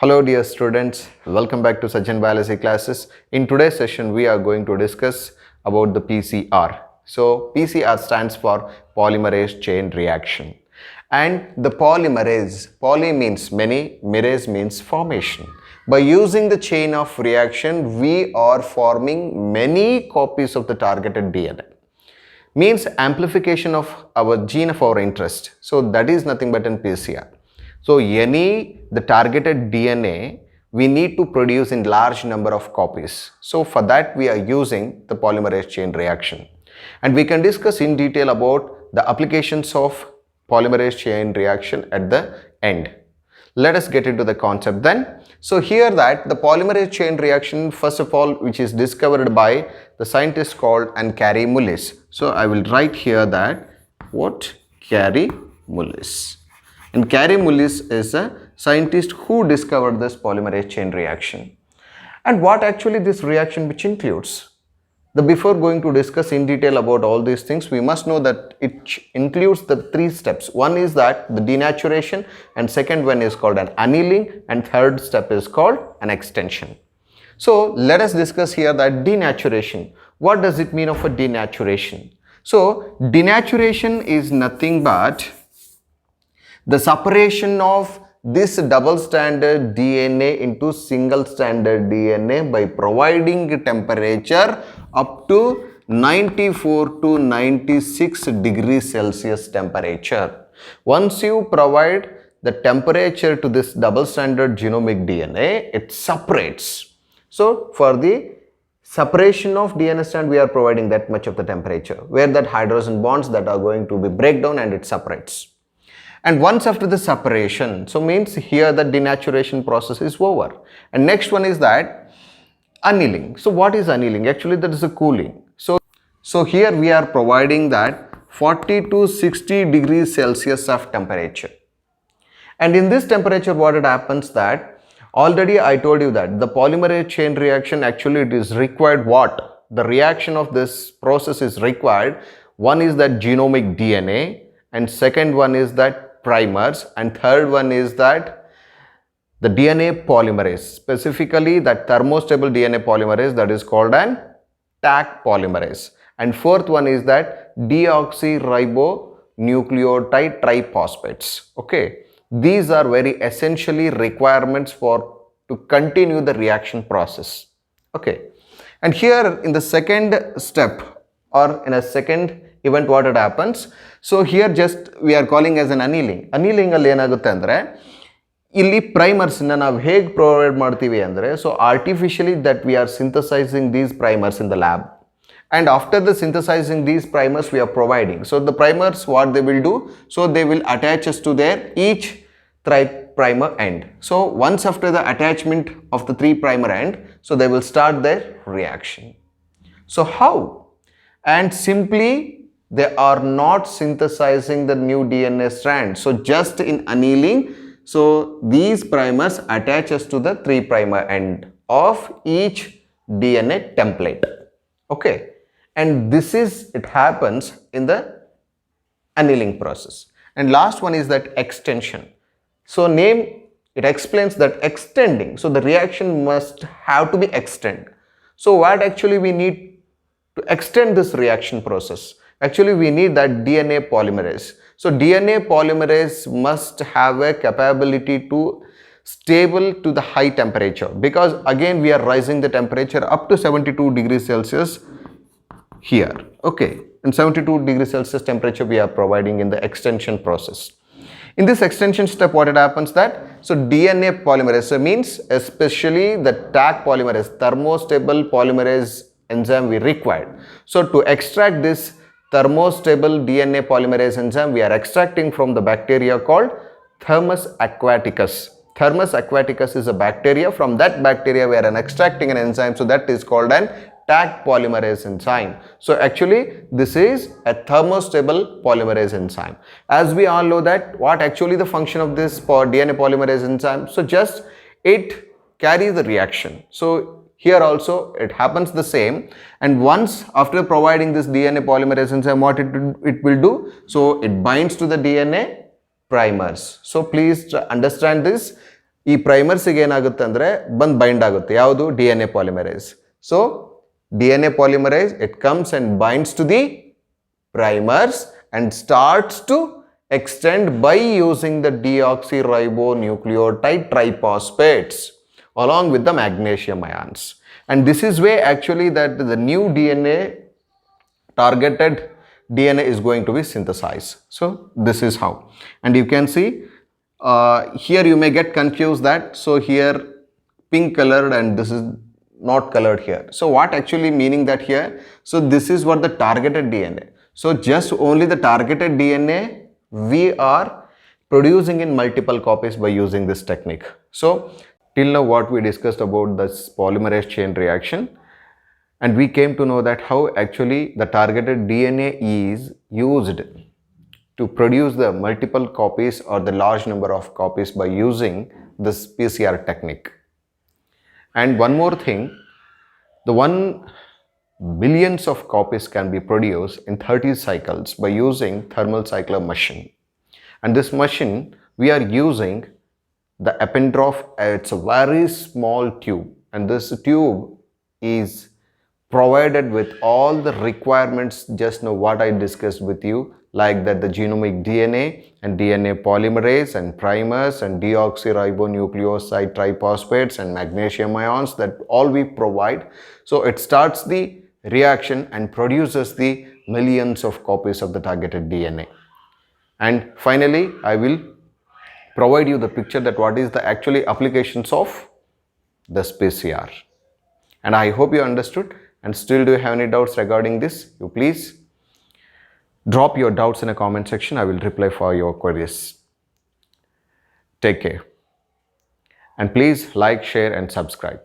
Hello dear students, welcome back to Sajjan Biology classes. In today's session we are going to discuss about the PCR. So PCR stands for polymerase chain reaction. And the polymerase, poly means many, merase means formation. By using the chain of reaction, we are forming many copies of the targeted DNA. Means amplification of our gene of our interest. So that is nothing but an PCR. So the targeted DNA we need to produce in large number of copies. So for that we are using the polymerase chain reaction. And we can discuss in detail about the applications of polymerase chain reaction at the end. Let us get into the concept then. So here that the polymerase chain reaction, first of all, which is discovered by the scientist called Kary Mullis. So I will write here that what Kary Mullis. And Kary Mullis is a scientist who discovered this polymerase chain reaction. And what actually this reaction which includes? Before going to discuss in detail about all these things, we must know that it includes the three steps. One is that the denaturation, and second one is called an annealing, and third step is called an extension. So let us discuss here that denaturation. What does it mean of a denaturation? So denaturation is nothing but the separation of this double stranded DNA into single stranded DNA by providing temperature up to 94 to 96 degrees Celsius temperature. Once you provide the temperature to this double stranded genomic DNA, it separates. So for the separation of DNA strand, we are providing that much of the temperature, where that hydrogen bonds that are going to be break down and it separates. And once after the separation, so means here the denaturation process is over. And next one is that annealing. So what is annealing? Actually that is a cooling. So here we are providing that 40 to 60 degrees Celsius of temperature. And in this temperature what it happens that already I told you that the polymerase chain reaction actually it is required what? The reaction of this process is required. One is that genomic DNA, and second one is that primers, and third one is that the DNA polymerase, specifically that thermostable DNA polymerase that is called an Taq polymerase, and fourth one is that deoxyribonucleotide triphosphates. Okay, these are very essentially requirements for to continue the reaction process. Okay, and here in the second step or in a second event what it happens, so here just we are calling as an annealing. Annealing alli enagutte andre illi primers na ನಾವು ಹೇಗೆ provide ಮಾಡ್ತೀವಿ ಅಂದ್ರೆ, so artificially that we are synthesizing these primers in the lab, and after the synthesizing these primers we are providing. So the primers what they will do, so they will attach us to their each primer end. So once after the attachment of the 3' end, so they will start their reaction. So how? And simply they are not synthesizing the new DNA strand. So just in annealing, so these primers attach us to the 3' end of each DNA template. Okay, and this is, it happens in the annealing process. And last one is that extension. So name, it explains that extending. So the reaction must have to be extend. So what actually we need to extend this reaction process? Actually we need that DNA polymerase. So DNA polymerase must have a capability to stable to the high temperature, because again we are rising the temperature up to 72 degrees Celsius here. Okay, and 72 degrees Celsius temperature we are providing in the extension process. In this extension step what it happens that, so DNA polymerase, so means especially the Taq polymerase, thermostable polymerase enzyme we required. So to extract this thermostable DNA polymerase enzyme, we are extracting from the bacteria called Thermus aquaticus. Thermus aquaticus is a bacteria. From that bacteria we are extracting an enzyme, so that is called an Taq polymerase enzyme. So actually this is a thermostable polymerase enzyme. As we all know that what actually the function of this DNA polymerase enzyme, so just it carries the reaction. So here also it happens the same, and once after providing this DNA polymerase enzyme what it will do, so it binds to the DNA primers. So please understand this. ಈ ಪ್ರೈಮರ್ಸಿಗೆ ಏನಾಗುತ್ತೆ ಅಂದರೆ ಬಂದು bind ಆಗುತ್ತೆ. ಯಾವುದು? D N A polymerase. So D N A polymerase it comes and binds to the primers and starts to extend by using the deoxyribonucleotide triphosphates along with the magnesium ions. And this is where actually that the new DNA, targeted DNA is going to be synthesized. So this is how. And you can see here you may get confused that so here pink colored and this is not colored here. So what actually meaning that here? So this is what the targeted DNA. So just only the targeted DNA we are producing in multiple copies by using this technique. So till now what we discussed about this polymerase chain reaction, and we came to know that how actually the targeted DNA is used to produce the multiple copies or the large number of copies by using this PCR technique. And one more thing, the billions of copies can be produced in 30 cycles by using thermal cycler machine. And this machine we are using the Eppendorf. It's a very small tube, and this tube is provided with all the requirements just now what I discussed with you, like that the genomic DNA and DNA polymerase and primers and deoxyribonucleotide triphosphates and magnesium ions, that all we provide. So it starts the reaction and produces the millions of copies of the targeted DNA. And finally I will provide you the picture that what is the actually applications of this PCR. And I hope you understood. And still, do you have any doubts regarding this? You please drop your doubts in a comment section. I will reply for your queries. Take care. And please like, share and subscribe.